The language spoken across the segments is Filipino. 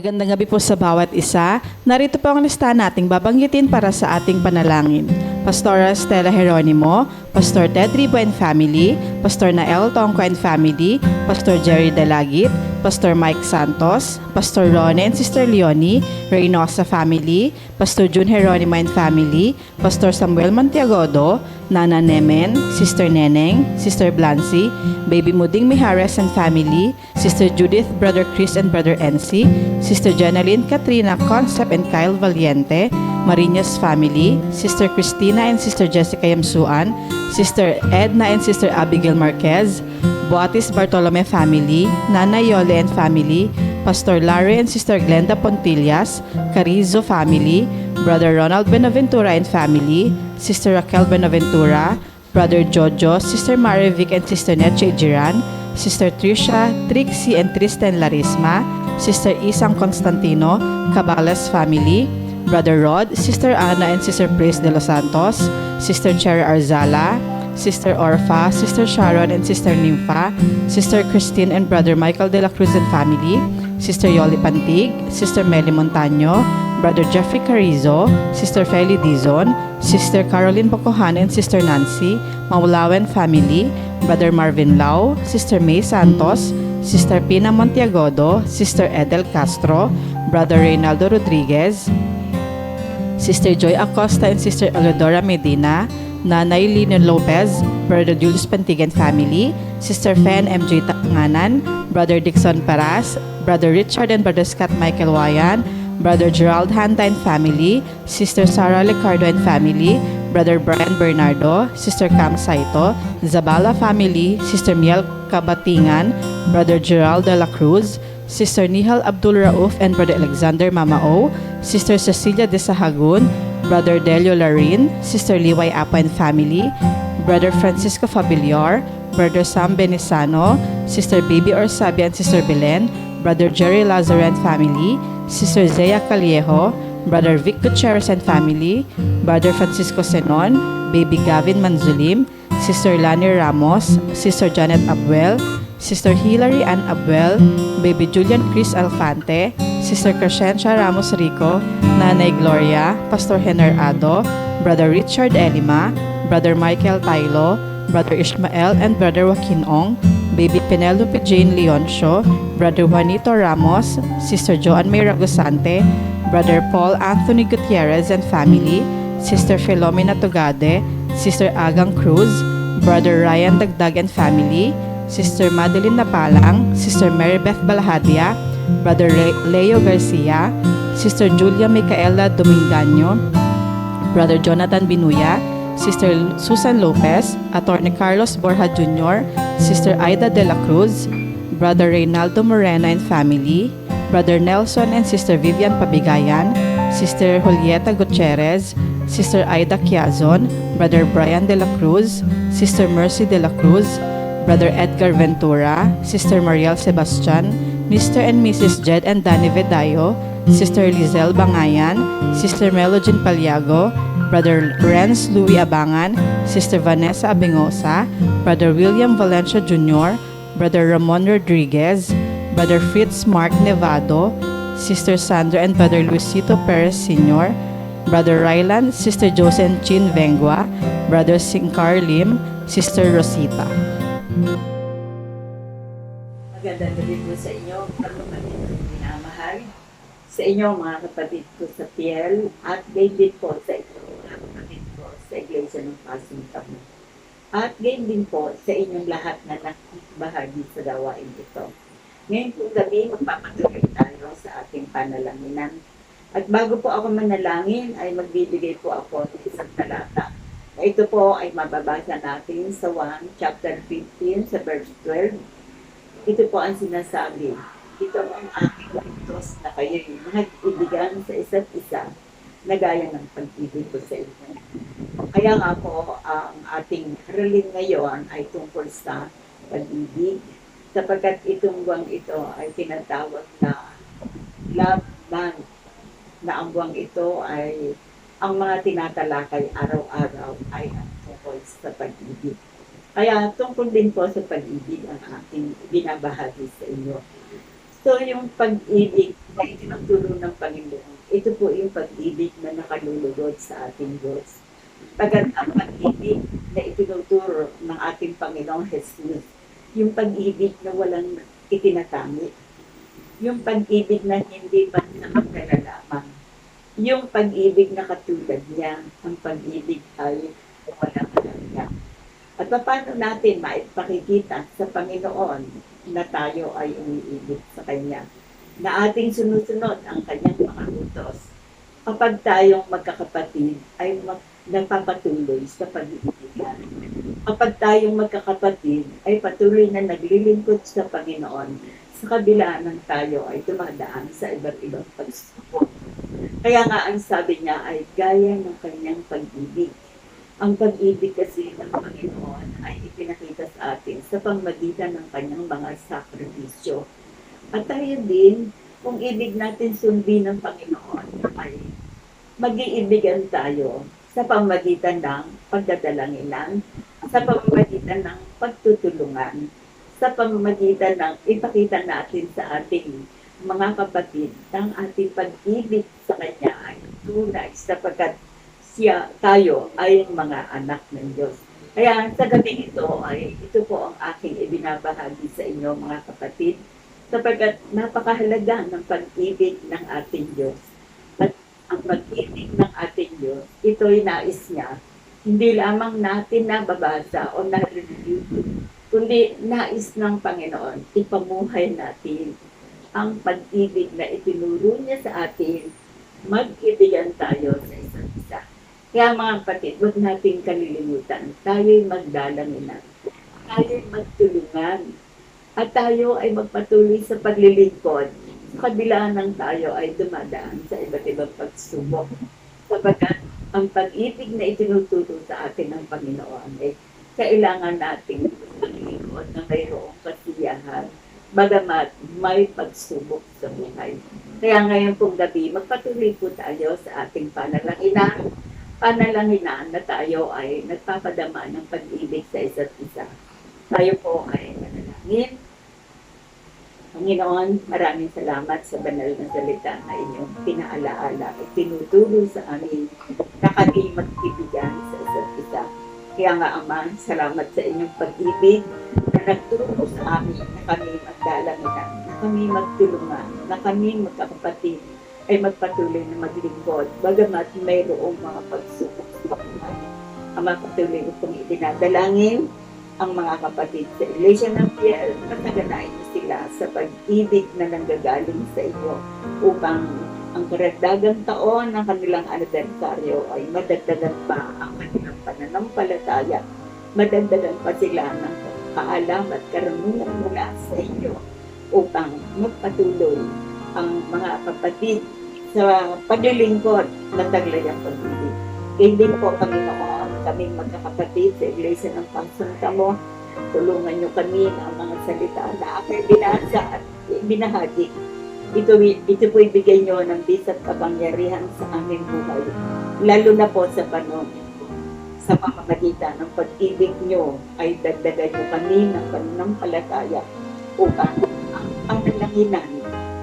Magandang gabi po sa bawat isa. Narito po ang listahan nating babanggitin para sa ating panalangin. Pastor Stella Jeronimo, Pastor Ted Ribo and Family, Pastor Nael Tongco and Family, Pastor Jerry Dalagit, Pastor Mike Santos, Pastor Ron and Sister Leonie, Reynosa Family, Pastor June Jeronimo and Family, Pastor Samuel Montiagodo, Nana Nemen, Sister Neneng, Sister Blancy, Baby Muding Mijares and Family, Sister Judith, Brother Chris and Brother NC, Sister Jenaline Katrina Concept and Kyle Valiente, Marinas Family, Sister Christina and Sister Jessica Yamsuan, Sister Edna and Sister Abigail Marquez, Boatis Bartolome Family, Nana Yole and Family, Pastor Larry and Sister Glenda Pontillas, Carizo Family, Brother Ronald Benaventura and Family, Sister Raquel Benaventura, Brother Jojo, Sister Marivic and Sister Neche Jiran, Sister Trisha, Trixie and Tristan Larisma, Sister Isang Constantino, Cabales Family, Brother Rod, Sister Ana and Sister Praise de los Santos, Sister Cherry Arzala, Sister Orfa, Sister Sharon and Sister Nympha, Sister Christine and Brother Michael de la Cruz and Family, Sister Yoli Pantig, Sister Meli Montaño, Brother Jeffrey Carrizo, Sister Feli Dizon, Sister Caroline Bocohan and Sister Nancy, Maulawen Family, Brother Marvin Lau, Sister May Santos, Sister Pina Montiagodo, Sister Edel Castro, Brother Reynaldo Rodriguez, Sister Joy Acosta and Sister Eleodora Medina, Nanay Lino Lopez, Brother Julius Pantigan Family, Sister Fen MJ Tanganan, Brother Dixon Paras, Brother Richard and Brother Scott Michael Wayan, Brother Gerald Hanta and Family, Sister Sarah Licardo and Family, Brother Brian Bernardo, Sister Cam Saito, Zabala Family, Sister Miel Kabatingan, Brother Gerald de la Cruz, Sister Nihal Abdul Rauf and Brother Alexander Mamao, Sister Cecilia de Sahagun, Brother Delio Larin, Sister Liway Apo and Family, Brother Francisco Fabiliar, Brother Sam Benisano, Sister Baby Orsabi and Sister Belen, Brother Jerry Lazaro and Family, Sister Zea Caliejo, Brother Vic Gutierrez and Family, Brother Francisco Senon, Baby Gavin Manzulim, Sister Lani Ramos, Sister Janet Abuel, Sister Hilary Ann Abuel, Baby Julian Chris Alfante, Sister Crescencia Ramos Rico, Nanay Gloria, Pastor Hener Ado, Brother Richard Elima, Brother Michael Tailo, Brother Ishmael and Brother Joaquin Ong, Baby Penelope Jane Leoncio, Brother Juanito Ramos, Sister Joan May Ragusante, Brother Paul Anthony Gutierrez and Family, Sister Filomena Tugade, Sister Agang Cruz, Brother Ryan Dagdag and Family, Sister Madeline Napalang, Sister Marybeth Balahadia, Brother Leo Garcia, Sister Julia Micaela Domingaño, Brother Jonathan Binuya, Sister Susan Lopez, Attorney Carlos Borja Jr., Sister Aida de la Cruz, Brother Reynaldo Morena and Family, Brother Nelson and Sister Vivian Pabigayan, Sister Julieta Gutierrez, Sister Aida Quiazon, Brother Brian de la Cruz, Sister Mercy de la Cruz, Brother Edgar Ventura, Sister Mariel Sebastian, Mr. and Mrs. Jed and Danny Vedayo, Sister Lizelle Bangayan, Sister Melogene Paliago, Brother Renz Louis Abangan, Sister Vanessa Abingosa, Brother William Valencia Jr., Brother Ramon Rodriguez, Brother Fritz Mark Nevado, Sister Sandra and Brother Luisito Perez Sr., Brother Rylan, Sister Josen Chin Vengua, Brother Singcar Lim, Sister Rosita. Magandang gabi po sa inyo, mga kapatid ko minamahal, sa inyo mga kapatid ko sa PL, at gayon din po sa inyo mga kapatid ko sa Iglesia ng Pasong Tamo. At gayon din po sa inyong lahat na nakikibahagi sa gawain ito. Ngayon po gabi, magpapatuloy tayo sa ating panalanginan. At bago po ako manalangin, ay magbibigay po ako ng isang talata. Ito po ay mababasa natin sa 1 chapter 15 sa verse 12. Ito po ang sinasabi. Ito ang aking utos na kayo'y mag-ibigan sa isa't isa na gaya ng pag-ibig ko sa inyo. Kaya nga po, ang ating aralin ngayon ay tungkol sa pag-ibig, sapagkat itong buwang ito ay tinatawag na Love Month, na ang buwang ito ay ang mga tinatalakay araw-araw ay tungkol sa pag-ibig. Kaya tungkol din po sa pag-ibig ang aking binabahagi sa inyo. So yung pag-ibig na itinuturo ng Panginoon. Ito po yung pag-ibig na nakalulugod sa ating Diyos. Pagkat ang pag-ibig na itinuturo ng ating Panginoong Jesus, yung pag-ibig na walang itinatangi, yung pag-ibig na hindi man sa magkalalaman, yung pag-ibig na katulad niya, ang pag-ibig ay walang halaga. At paano natin maipakikita sa Panginoon na tayo ay umiibig sa Kanya, na ating sinusunod ang Kanyang mga utos, kapag tayong magkakapatid ay nagpapatuloy sa pag-iibigan. Kapag tayong magkakapatid ay patuloy na naglilingkod sa Panginoon, sa kabila ng tayo ay dumadaan sa iba't ibang pagsubok. Kaya nga ang sabi niya ay gaya ng Kanyang pag-ibig. Ang pag-ibig kasi ng Panginoon ay ipinakita sa atin sa pamamagitan ng Kanyang mga sakripisyo. At tayo din, kung ibig natin sundin ng Panginoon, ay mag-iibigan tayo sa pamamagitan ng pagdadalanginan, sa pamamagitan ng pagtutulungan, sa pamamagitan ng ipakita natin sa ating mga kapatid ng ating pag-ibig sa Kanya ay tunay sapagkat tayo ay mga anak ng Diyos. Kaya sa gabi ito po ang aking ibinabahagi sa inyo mga kapatid, sapagkat napakahalaga ng pag-ibig ng ating Diyos. At ang pag-ibig ng ating Diyos, ito'y nais niya, hindi lamang natin nababasa o naririnig, kundi nais ng Panginoon, ipamuhay natin ang pag-ibig na itinuro niya sa atin, mag-ibigan tayo sa isa't isa. Kaya mga kapatid, huwag nating kalilimutan, tayo'y magdalanginan, tayo'y magtulungan, at tayo ay magpatuloy sa paglilingkod sa kabila ng tayo ay dumadaan sa iba't ibang pagsubok. Sapagkat ang pag-ibig na itinuturo sa atin ng Panginoon ay kailangan nating paglilingkod na mayroong kasiyahan, bagamat may pagsubok sa buhay. Kaya ngayon pong gabi, magpatuloy po tayo sa ating panalangin na tayo ay nagpapadama ng pag-ibig sa isa't isa. Tayo po ay manalangin. Panginoon, maraming salamat sa banal na salita na inyong pinaalaala at tinuturo sa amin na kami mag-ibigan sa isa't isa. Kaya nga, Ama, salamat sa inyong pag-ibig na nagturo sa amin na kami magdalanginan, na kami magtulungan, na kami magkakapatid ay magpatuloy na maglingkod, bagamat mayroong mga pagsubok sa buhay. Ama, patuloy upang idinadalangin ang mga kapatid sa Iglesia ng Fiel, pataganain niyo sila sa pag-ibig na nanggagaling sa iyo upang ang karagdagang taon ng kanilang anibersaryo ay madagdagan pa ang kanilang pananampalataya, madagdagan pa sila ng kaalam at karunungan mula sa iyo upang magpatuloy ang mga kapatid sa paglilingkod na taglay ang pag-ibig. Kaya din po, Panginoon, kaming magkakapatid sa Iglesia ng Pagsunta mo, tulungan niyo kami ng mga salita na aking binasa at binahagi. Ito po ibigay niyo ng bisat kapangyarihan sa aming buhay, lalo na po sa panahon sa pamamagitan ng pag-ibig niyo ay dagdagan niyo kami ng pananampalataya upang ang panalangin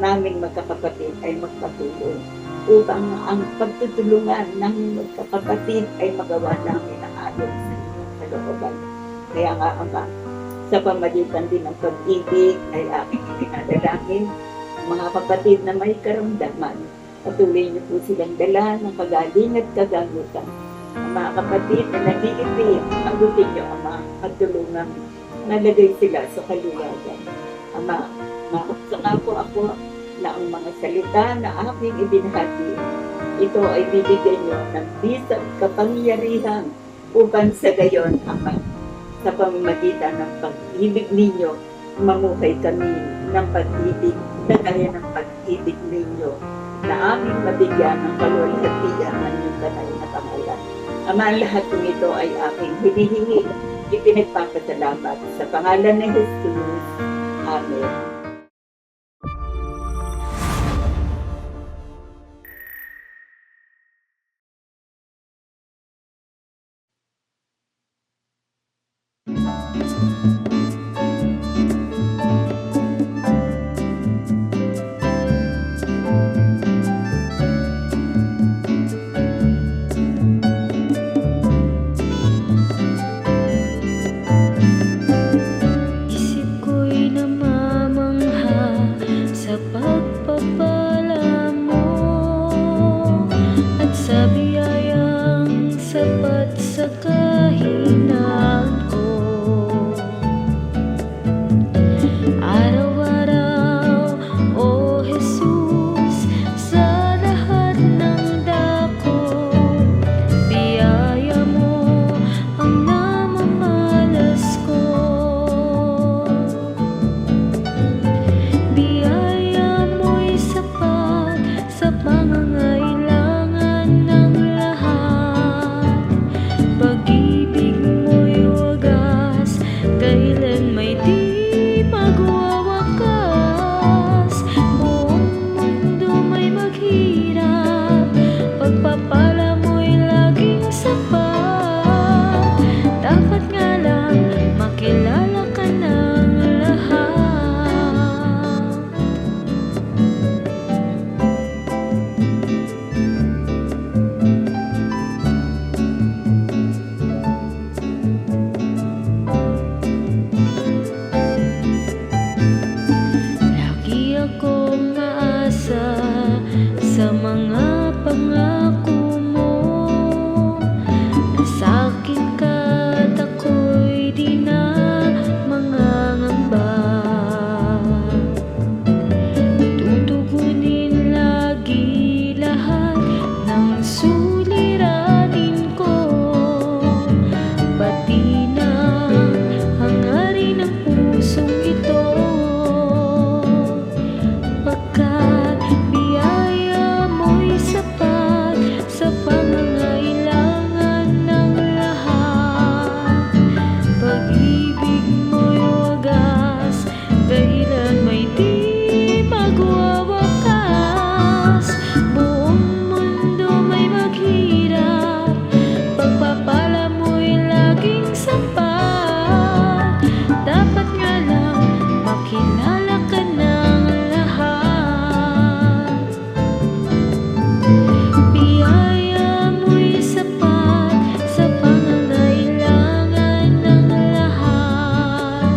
naming magkakapatid ay magpatuloy, upang ang pagtutulungan ng magkakapatid ay magawa namin ang ayon sa inyong kalooban. Kaya nga, Ama, sa pamagitan din ng pag-ibig ay aking itinadalangin mga kapatid na may karamdaman. Patuloy niyo po silang dala ng kagaling at kagagutan. Ang mga kapatid na nag-iipin, agutin niyo, Ama, at tulungan nalagay sila sa kaluwagan. Ama, makasangako ako na ang mga salita na aking ibinahagi, ito ay bibigyan niyo ng bisag kapangyarihan upang sa gayon, Ama, sa pamamagitan ng pag-ibig ninyo, mamuhay kami ng pag-ibig na gaya ng pag-ibig ninyo na aming mabigyan ng kaluwalhatian ng inyong banal na pangalan. Ama, ang lahat ng ito ay aking hinihingi, ipinagpapasalamat sa pangalan ni Jesus. Amen. pagpapala mo'y laging sapat. Dapat nga lang makilala ka ng lahat. Lagi akong maasa sa mga pangako mo, na sa'kin ka't ako'y di na mangangamba. Tutugunin lagi lahat ng suliranin ko, pati na hangarin ng pusong ito. Pagkat biyaya mo'y sapat sa pangangailangan ng lahat. Pag-ibig mo'y wagas, dahilan may di magwawakas. Buong mundo may maghirap, pagpapala mo'y laging sapat. Dapat nga lang makilala ka ng lahat. Biyaya mo'y sapat sa pangangailangan ng lahat.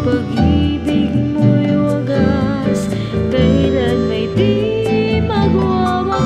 Pag-ibig mo'y wagas, dahilan may di magwawakas.